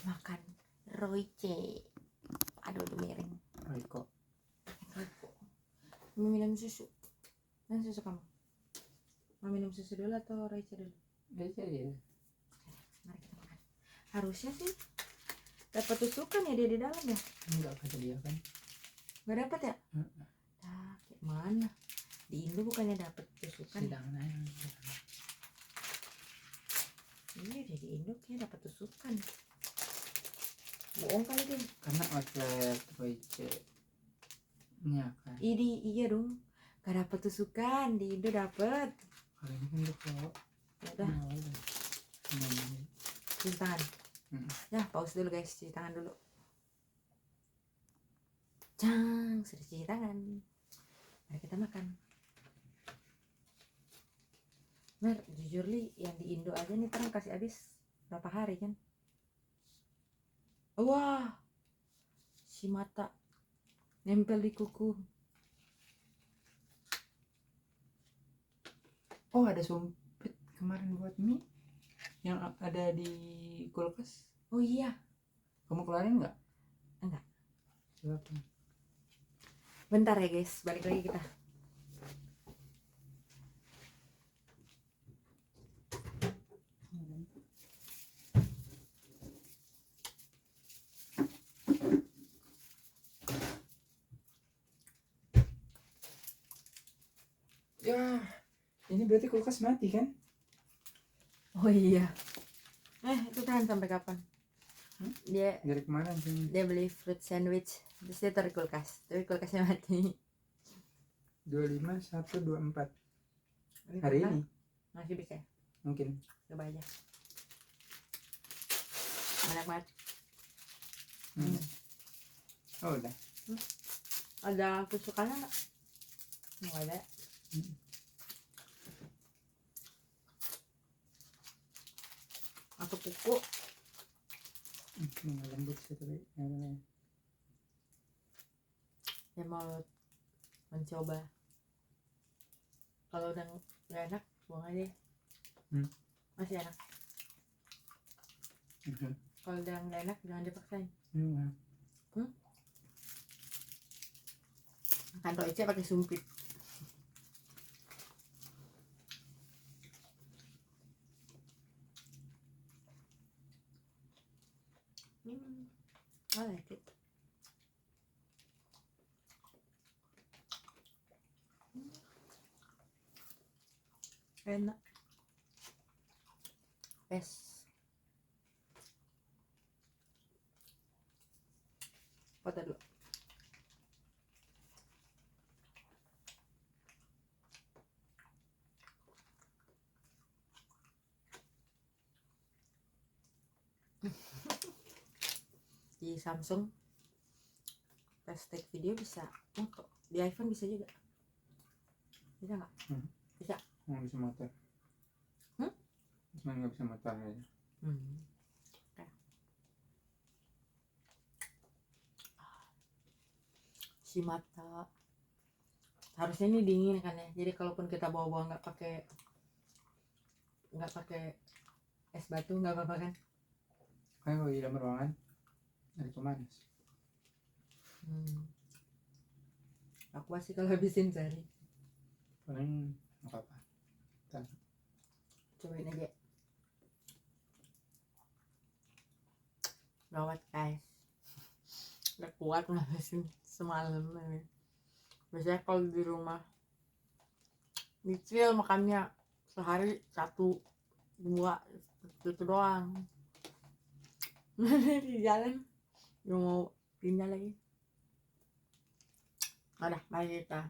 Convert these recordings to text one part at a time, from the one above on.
Makan Royce. Aduh miring. Royco. Mau minum susu. Mana susu kamu? Mau minum susu dulu atau Royce dulu? Royce aja. Mari kita makan. Harusnya sih dapat tusukan ya dia di dalam ya? Enggak kata dia kan. Nggak dapat ya? Nah, kayak mana? Di Indo bukannya dapat tusukan? Sidangan aja. Iya deh, di Indo kayaknya dapat tusukan. Bohong kali dia. Karena outlet Royce nya kan. Iya dong. Gak dapat tusukan, di Indo dapat. Kalau ini kan udah kok. Ya udah, cuci tangan. Ya, pause dulu guys, cuci tangan dulu. Sudah cuci tangan. Mari kita makan. Mer, jujur li, yang di Indo aja nih terang kasih habis berapa hari kan? Wah, si mata nempel di kuku. Oh, ada sumpit kemarin buat mie yang ada di kulkas. Oh iya. Kamu keluarin nggak? Enggak. Silakan. Bentar ya guys, balik lagi kita. Ya, ini berarti kulkas mati kan? Oh iya. Itu tahan sampai kapan? Dia Dari kemarin sih. Dia beli fruit sandwich, terus dia taruh kulkas, tapi kulkasnya mati. 25124 hari ini masih bisa ya? mungkin. Coba aja. Enak banget. Oh udah. Ada tusukannya nggak? Nggak ada. Atau kuku? Nggak lembut sih tapi. Ya mau mencoba. Kalau udah nggak enak, buang aja. Masih enak. Kalau udah nggak enak, jangan dipaksain. Makan Royce pakai sumpit. I like it. Enak. Best. Foto dulu. Di Samsung pas take video bisa foto, di iPhone bisa juga. Bisa nggak? Bisa. Nggak bisa motor. Cuma nggak bisa motor aja. Okay. Si mata harusnya ini dingin kan ya, jadi kalaupun kita bawa-bawa nggak pakai es batu nggak apa-apa kan? Kan kalau di dalam ruangan ada pemanas. Aku masih kalau habisin sehari. Paling nggak apa-apa. Cobain aja. Gawat guys. Gak kuat ngabisin semalam. Biasanya kalau di rumah nyicil makannya sehari 1, 2 itu doang. Di jalan mau pindah lagi. Udah, mari kita.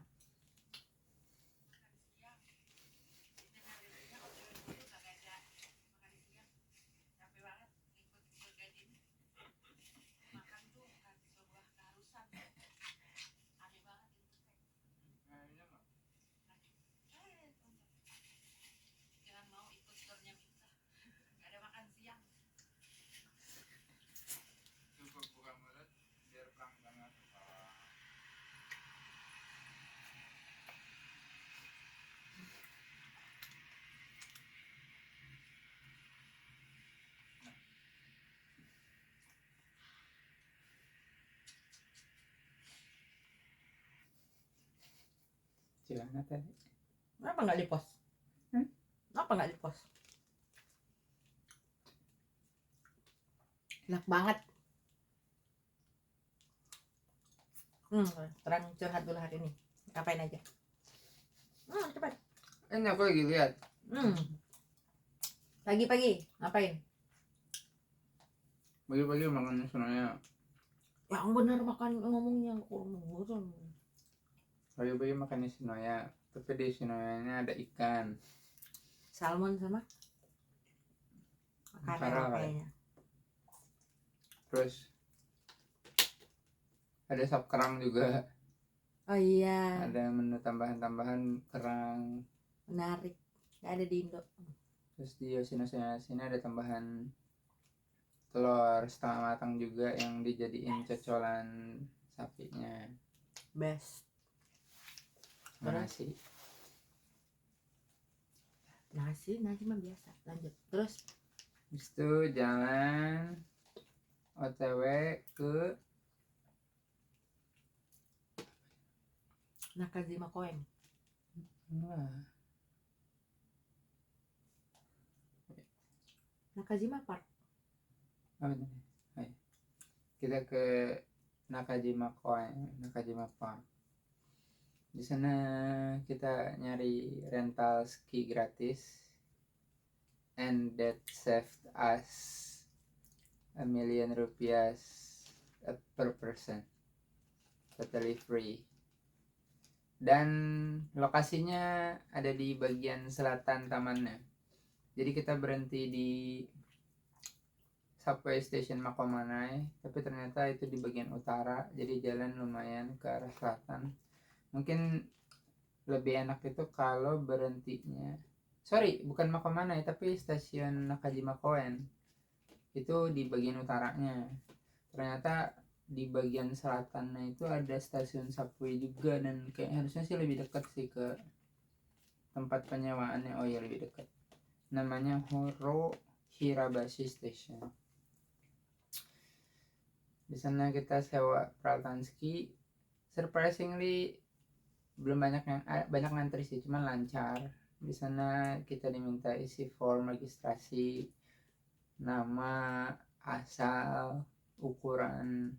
Cilana tadi. Kenapa nggak di post? Kenapa nggak di post? Enak banget. Terang curhat dulu hari ini. Ngapain aja? Cepat. Ini aku lagi lihat. Pagi-pagi ngapain? Pagi-pagi makan sebenarnya. Yang benar makan ngomongnya kurang. Pagi-pagi makan sinoya, tapi di sinoyanya ada ikan. Salmon sama makarel kayaknya. Terus ada sop kerang juga. Oh iya. Ada menu tambahan kerang. Menarik. Gak ada di Indo. Terus di Yoshinoya sini ada tambahan telur setengah matang juga yang dijadiin cocolan sapinya. Best. Nasi mah biasa. Lanjut. Terus habis itu jalan OTW ke Nakajima Koen. Nakajima Park. Kita ke Nakajima Park. Di sana kita nyari rental ski gratis, and that saved us $1 million per person, totally free. Dan lokasinya ada di bagian selatan tamannya. Jadi kita berhenti di subway station Makomanai, tapi ternyata itu di bagian utara, jadi jalan lumayan ke arah selatan. Mungkin lebih enak itu kalau berhentinya, bukan Makomanai tapi stasiun Nakajima Koen itu di bagian utaranya. Ternyata di bagian selatannya itu ada stasiun subway juga, dan kayak harusnya sih lebih dekat sih ke tempat penyewaannya. Oh ya, lebih dekat. Namanya Horo Hirabashi Station. Di sana kita sewa peralatan ski. Surprisingly belum banyak ngantri sih, cuman lancar. Di sana kita diminta isi form registrasi, nama, asal, ukuran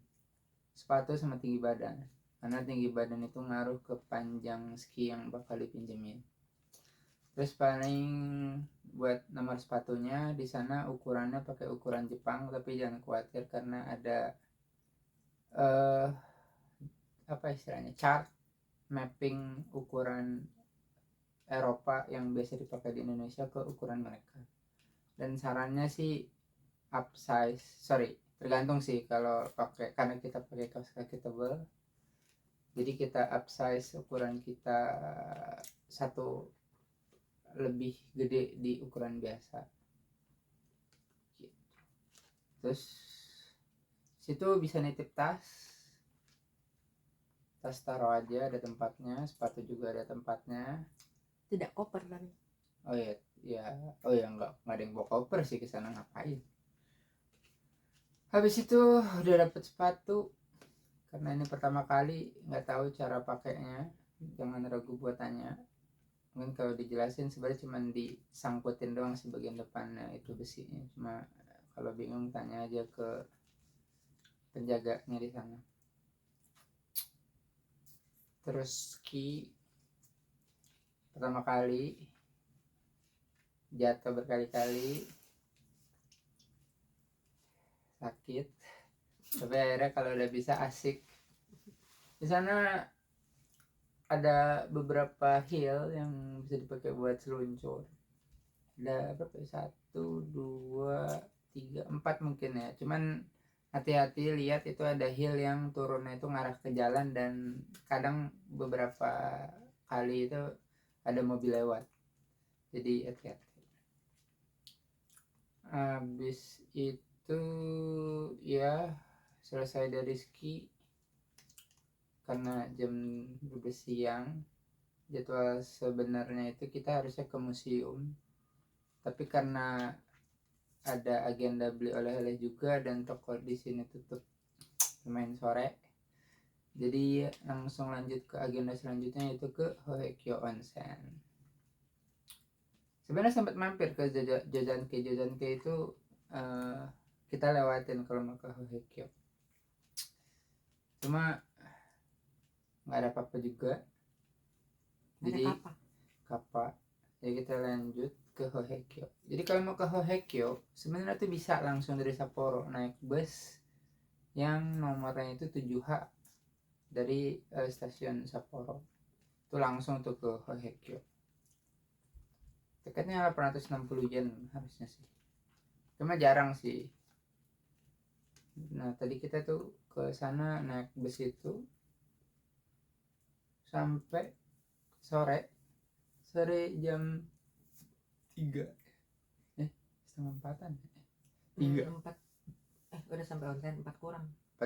sepatu sama tinggi badan. Karena tinggi badan itu ngaruh ke panjang ski yang bakal dipinjemin. Terus paling buat nomor sepatunya di sana ukurannya pakai ukuran Jepang, tapi jangan khawatir karena ada chart mapping ukuran Eropa yang biasa dipakai di Indonesia ke ukuran mereka. Dan sarannya sih tergantung sih, kalau karena kita pakai kaos kaki tebal, jadi kita upsize ukuran kita satu lebih gede di ukuran biasa. Terus situ bisa nitip tas taruh aja, ada tempatnya. Sepatu juga ada tempatnya. Tidak koper tapi. Enggak ada yang bawa koper sih ke sana, ngapain. Habis itu udah dapet sepatu, karena ini pertama kali nggak tahu cara pakainya. Jangan ragu buat tanya, mungkin kalau dijelasin sebenarnya cuma disangkutin doang sih bagian depannya itu besinya. Cuma kalau bingung tanya aja ke penjaganya di sana. Terus ski pertama kali jatuh berkali-kali, sakit, tapi akhirnya kalau udah bisa asik. Di sana ada beberapa hill yang bisa dipakai buat seluncur. Ada berapa? 1, 2, 3, 4 mungkin ya. Cuman hati-hati, lihat itu ada hill yang turunnya itu ngarah ke jalan, dan kadang beberapa kali itu ada mobil lewat, jadi hati-hati. Habis itu ya selesai dari ski, karena jam 12 siang. Jadwal sebenarnya itu kita harusnya ke museum, tapi karena ada agenda beli oleh-oleh juga dan toko di sini tutup lumayan sore, Jadi langsung lanjut ke agenda selanjutnya, yaitu ke Hohekyo Onsen. Sebenarnya sempat mampir ke Jojanke itu kita lewatin kalau mau ke Hohekyo, cuma nggak ada apa-apa juga. Jadi kappa. Jadi kita lanjut ke Hohekyo. Jadi kalau mau ke Hohekyo sebenarnya tuh bisa langsung dari Sapporo naik bus yang nomornya itu 7H dari stasiun Sapporo. Itu langsung tuh ke Hohekyo. Tiketnya 860 yen harusnya sih. Cuma jarang sih. Nah, tadi kita tuh ke sana naik bus itu sampai sore jam 3 setengah 4-an 3 udah sampai onsen 4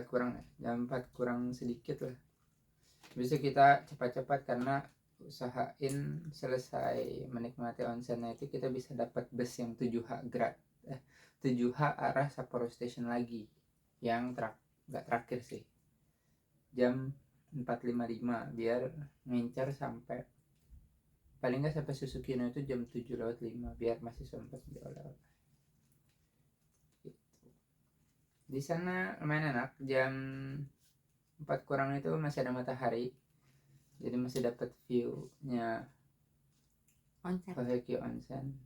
kurang ya, jam 4 kurang sedikit lah. Bisa kita cepat-cepat karena usahain selesai menikmati onsennya itu kita bisa dapat bus yang 7H arah Sapporo Station lagi, yang gak terakhir sih, jam 4.55 biar ngincar sampai paling nggak sampai Susukino itu jam 7:05 biar masih sempat oleh-oleh. Gitu. Di sana lumayan enak, jam 4 kurang itu masih ada matahari, jadi masih dapat view-nya Hohekyo Onsen.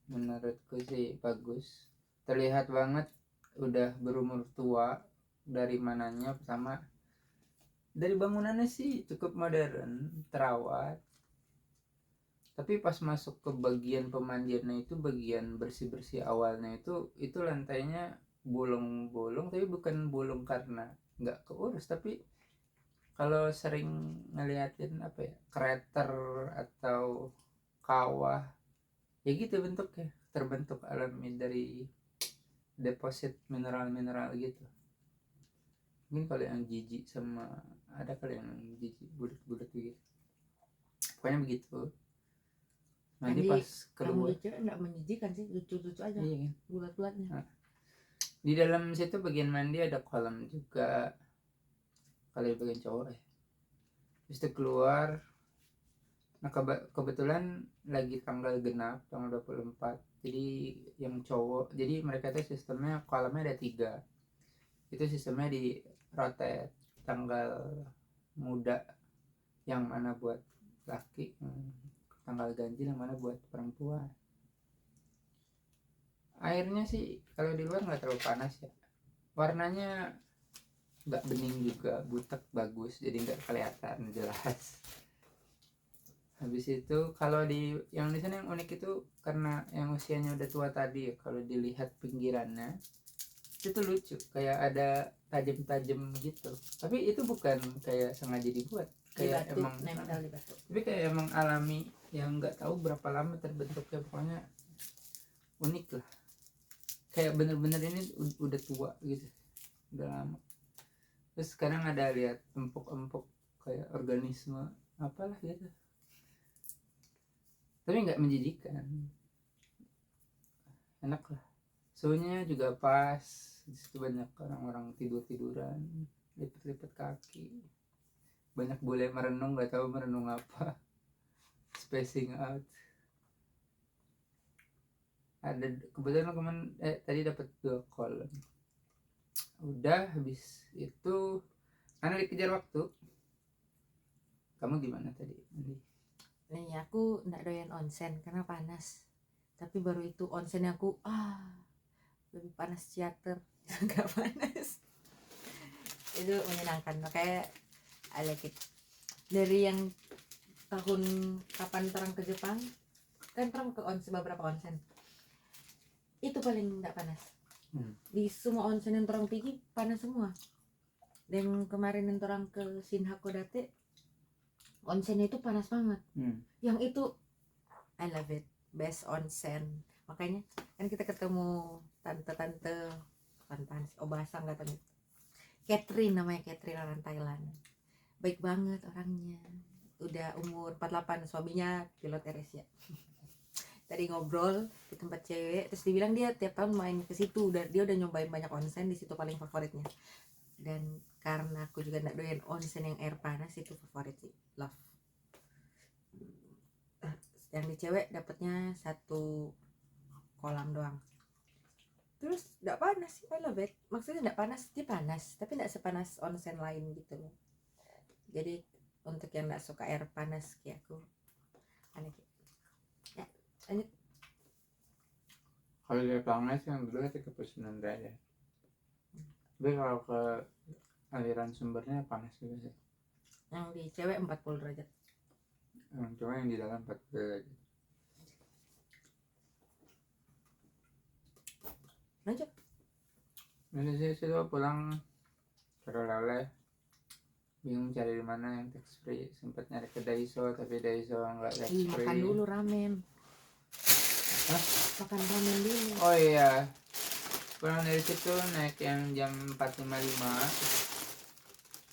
Menurutku sih bagus, terlihat banget udah berumur tua dari mananya. Pertama dari bangunannya sih cukup modern, terawat. Tapi pas masuk ke bagian pemandiannya itu, bagian bersih-bersih awalnya itu lantainya bolong-bolong, tapi bukan bolong karena nggak keurus, tapi kalau sering ngeliatin krater atau kawah ya gitu bentuknya, terbentuk alami dari deposit mineral-mineral gitu. Mungkin kalau yang jijik sama ada kali yang jijik bulat-bulat gitu, pokoknya begitu. Nanti pas keluar enggak menjijikan sih, lucu-lucu aja. Iya kan? Bulat-bulatnya. Nah, di dalam situ bagian mandi ada kolam juga kalau bagian cowok ya. Terus itu keluar. Nah kebetulan lagi tanggal genap, tanggal 24. Jadi yang cowok, jadi mereka itu sistemnya kolamnya ada 3. Itu sistemnya di rotate, tanggal muda yang mana buat laki, tanggal ganjil yang mana buat perempuan. Airnya sih kalau di luar nggak terlalu panas ya, warnanya nggak bening juga, butek, bagus, jadi nggak kelihatan jelas. Habis itu kalau yang di sana yang unik itu karena yang usianya udah tua tadi ya, kalau dilihat pinggirannya itu lucu, kayak ada tajam-tajam gitu, tapi itu bukan kayak sengaja dibuat, kayak emang tapi kayak emang alami yang nggak tahu berapa lama terbentuknya, pokoknya unik lah, kayak bener-bener ini udah tua gitu, udah lama. Terus sekarang ada lihat empuk-empuk kayak organisme apalah gitu, tapi nggak menjijikkan, enak lah, suhunya juga pas. Di situ banyak orang-orang tiduran, lipet-lipet kaki, banyak bule merenung, nggak tahu merenung apa, spacing out. Ada kebetulan tadi dapat 2 call. Udah habis itu karena dikejar waktu. Kamu gimana tadi? Nih aku nggak doyan onsen karena panas, tapi baru itu onsen aku lebih panas theater. Nggak panas, itu menyenangkan, makanya I like it. Dari yang tahun kapan terang ke Jepang kan, terang ke onsen, beberapa onsen itu paling nggak panas. Di semua onsen yang terang pergi panas semua. Dan kemarin yang terang ke Shinhakodate onsennya itu panas banget. Yang itu I love it, best onsen. Makanya kan kita ketemu tante-tante Obasa nggak tahu, Catherine namanya, Catherine, orang Thailand, baik banget orangnya, udah umur 48, suaminya pilot AirAsia. Tadi ngobrol di tempat cewek, terus dibilang dia tiap tahun main ke situ, dia udah nyobain banyak onsen, di situ paling favoritnya. Dan karena aku juga nggak doyan onsen yang air panas, itu favorit sih, love. Yang di cewek dapatnya 1 kolam doang. Terus nggak panas sih, I love it. Maksudnya nggak panas, dia panas tapi nggak sepanas onsen lain gitu loh. Jadi untuk yang nggak suka air panas kayak aku, aneh. Ya, lanjut. Kalau dia panas yang dulu itu ke Pesunan Raya. Tapi kalau ke aliran sumbernya panas juga sih. Yang di cewek 40 derajat. Cuma yang di dalam 40 derajat. Lanjut. Dari situ pulang cari lele, bingung cari di mana yang tax free. Sempat nyari ke Daiso tapi Daiso nggak tax free. Makan dulu ramen. Hah? Makan ramen dulu. Oh iya, pulang dari situ naik yang jam 4.55.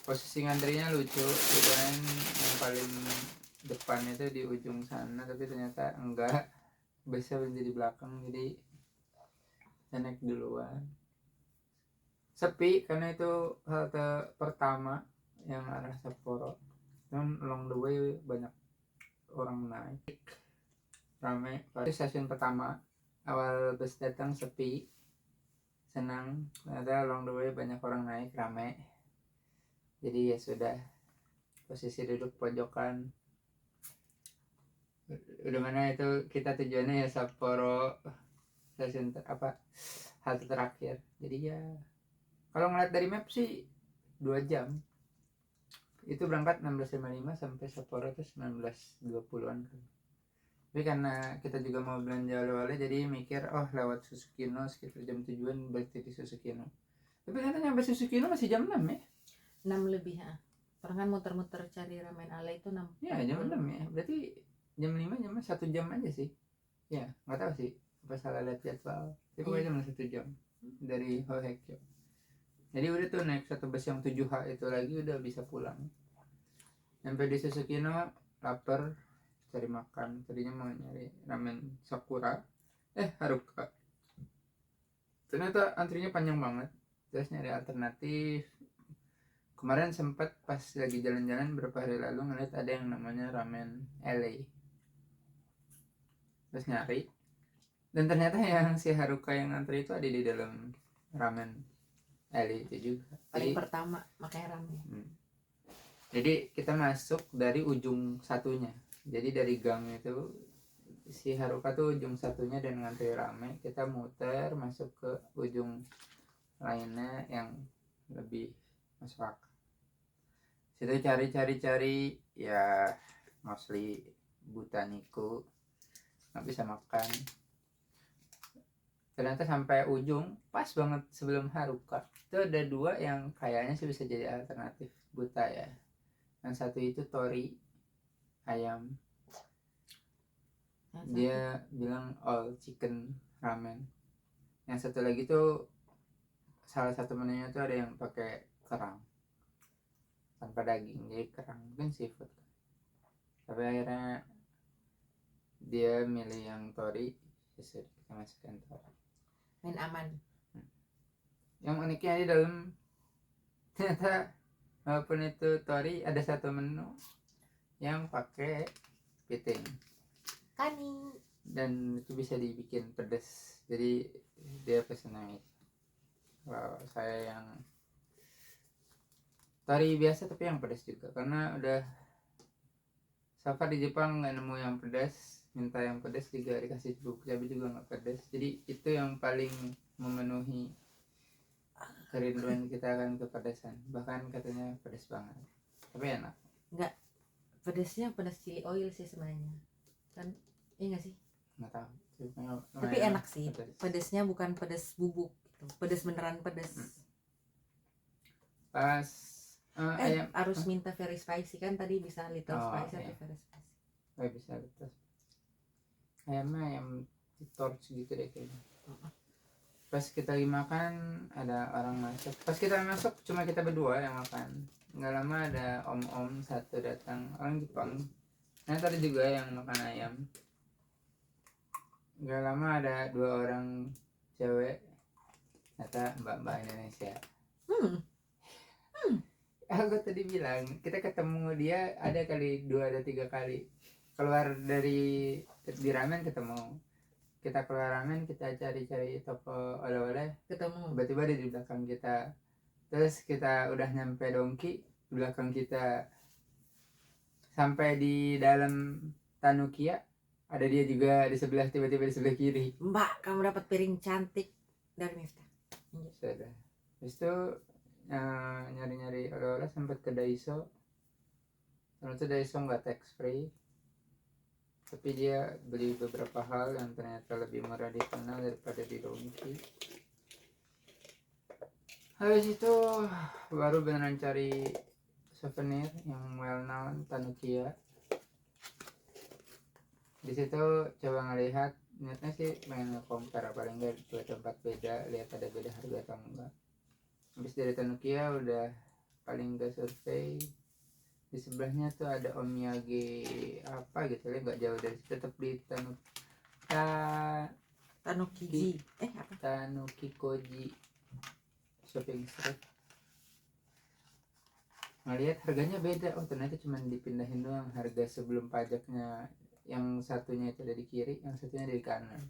Posisi ngantrinya lucu, gitu kan, yang paling depan itu di ujung sana, tapi ternyata enggak, busnya berhenti di belakang, jadi saya naik duluan. Sepi karena itu halte pertama yang arah Sapporo, dan along the way banyak orang naik, ramai. Itu stasiun pertama, awal bus datang sepi, senang, ternyata along the way banyak orang naik, ramai. Jadi ya sudah, posisi duduk pojokan. Udah mana itu kita tujuannya ya Sapporo, stasiun halte terakhir. Jadi ya kalau ngeliat dari map sih 2 jam. Itu berangkat 16.55 sampai Sapporo itu 19.20-an kan. Tapi karena kita juga mau belanja oleh-oleh, jadi mikir lewat Susukino sekitar jam 7-an balik di Susukino. Tapi katanya sampai Susukino masih jam 6 ya. 6 lebih ya. Orang kan muter-muter cari ramen ala itu 6. Ya jam 6 ya. Berarti jam 5 jam 1 jam aja sih. Ya nggak tahu sih apa salah lihat jadwal. Tapi pokoknya cuma 1 jam dari Hohekyo. Jadi udah tuh naik satu bus yang 7H itu lagi udah bisa pulang. Sampai di Susukino lapar, cari makan. Tadinya mau nyari ramen Sakura, Haruka. Ternyata antrinya panjang banget. Terus nyari alternatif. Kemarin sempat pas lagi jalan-jalan beberapa hari lalu ngeliat ada yang namanya ramen LA. Terus nyari, dan ternyata yang si Haruka yang antri itu ada di dalam ramen LA itu juga. Paling pertama makanya rame. Jadi kita masuk dari ujung satunya. Jadi dari gang itu si Haruka tuh ujung satunya dan ngantri rame. Kita muter masuk ke ujung lainnya yang lebih masuk akal. Situ cari ya mostly Butaniku, nggak bisa makan. Ternyata sampai ujung pas banget sebelum Haruka itu ada 2 yang kayaknya sih bisa jadi alternatif buta ya. Yang satu itu tori ayam, dia bilang all chicken ramen. Yang satu lagi tuh salah satu menunya tuh ada yang pakai kerang tanpa daging, jadi kerang, mungkin seafood. Tapi akhirnya dia milih yang tori, jadi kita masukkan tori. Main aman. Yang uniknya di dalam ternyata walaupun itu tori ada satu menu yang pakai piting Kani. dan itu bisa dibikin pedas, jadi dia pesen yang itu. Kalau saya yang tori biasa tapi yang pedas juga, karena udah so far di Jepang nggak nemu yang pedas, minta yang pedas juga dikasih bubuk cabai juga nggak pedas. Jadi itu yang paling memenuhi kerinduan kita akan kepedasan, bahkan katanya pedas banget tapi enak. Enggak, pedasnya pedas chili oil sih sebenarnya kan, iya nggak sih? Nggak tahu Tapi enak sih pedas. Pedasnya bukan pedas bubuk gitu. Pedas beneran pedas. Pas ayam harus minta very spicy kan, tadi bisa little spicy atau very spicy. Bisa little. Ayamnya ayam di torch gitu deh kayaknya. Pas kita lagi makan ada orang masuk. Pas kita masuk cuma kita berdua yang makan. Nggak lama ada om-om satu datang, orang Jepang. Nah tadi juga yang makan ayam. Nggak lama ada 2 orang cewek, ternyata mbak-mbak Indonesia. Aku tadi bilang kita ketemu dia ada kali 2 atau 3 kali. Keluar dari di ramen ketemu. Kita keluar ramen, kita cari-cari toko oleh-oleh, Ketemu. tiba-tiba dia di belakang kita. Terus kita udah nyampe Dongki, di belakang kita. Sampai di dalam Tanukia, ada dia juga di sebelah, tiba-tiba di sebelah kiri. Mbak, kamu dapat piring cantik dari Miftah. Sudah. Habis itu nyari-nyari oleh-oleh sempat ke Daiso. Ternyata Daiso nggak tax free, tapi dia beli beberapa hal yang ternyata lebih murah di sana daripada di Donki. Habis itu baru beneran cari souvenir yang well known Tanukia. Di situ coba ngelihat, niatnya sih pengen nge-compare paling enggak dua tempat beda, lihat ada beda harga atau enggak. Habis dari Tanukia udah paling enggak survei, di sebelahnya tuh ada Omiyage apa gitu ya, nggak jauh dari situ, tetap di Tanukiji. Apa? Tanukikoji shopping street. Ngelihat harganya beda, oh ternyata cuma dipindahin doang, harga sebelum pajaknya yang satunya itu ada di kiri, yang satunya ada di kanan.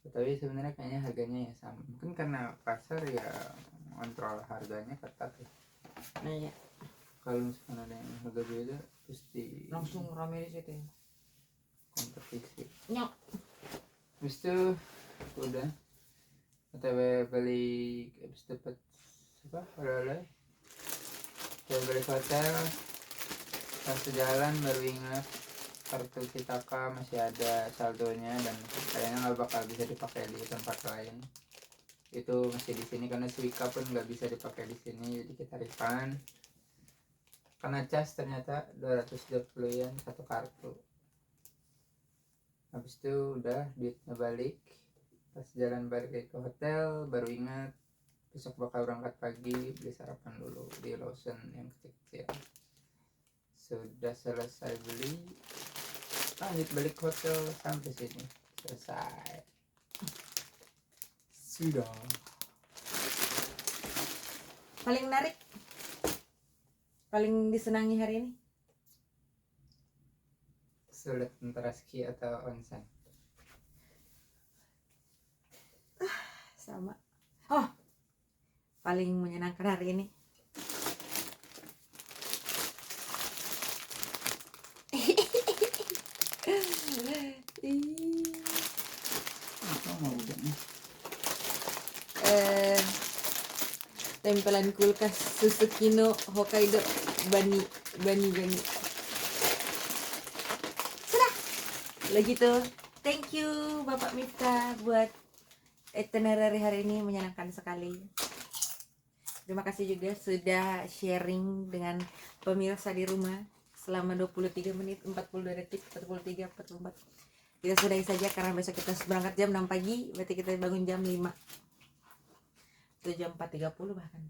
Tapi sebenarnya kayaknya harganya ya sama, mungkin karena pasar ya kontrol harganya ketat ya. Nah ya, Kalau misalkan ada yang harga beda pasti langsung rame di situ ya. kompetisi. Nyok. Habis itu udah OTW beli, habis dapat apa oleh-oleh, saya balik hotel, pas sejalan baru ingat kartu Kitaka masih ada saldonya dan kayaknya nggak bakal bisa dipakai di tempat lain. Itu masih di sini karena Suica pun nggak bisa dipakai di sini, jadi kita refund. Karena cas ternyata 220 yen satu kartu. Habis itu udah duitnya balik. Pas jalan balik ke hotel baru ingat besok bakal berangkat pagi, beli sarapan dulu di Lawson yang kecil-kecil. Sudah selesai beli, lanjut balik hotel sampai sini selesai. Sudah. Paling menarik, paling disenangi hari ini? Sulit antara ski atau onsen. Sama. Oh, paling menyenangkan hari ini tempelan kulkas Susukino Hokkaido Bani. Sudah. Lagi tuh. Thank you Bapak Miftah buat itinerary hari ini, menyenangkan sekali. Terima kasih juga sudah sharing dengan pemirsa di rumah selama 23 menit 42 detik 43 44. Kita sudahi saja karena besok kita harus berangkat jam 6 pagi, berarti kita bangun jam 5 atau jam 4.30 bahkan.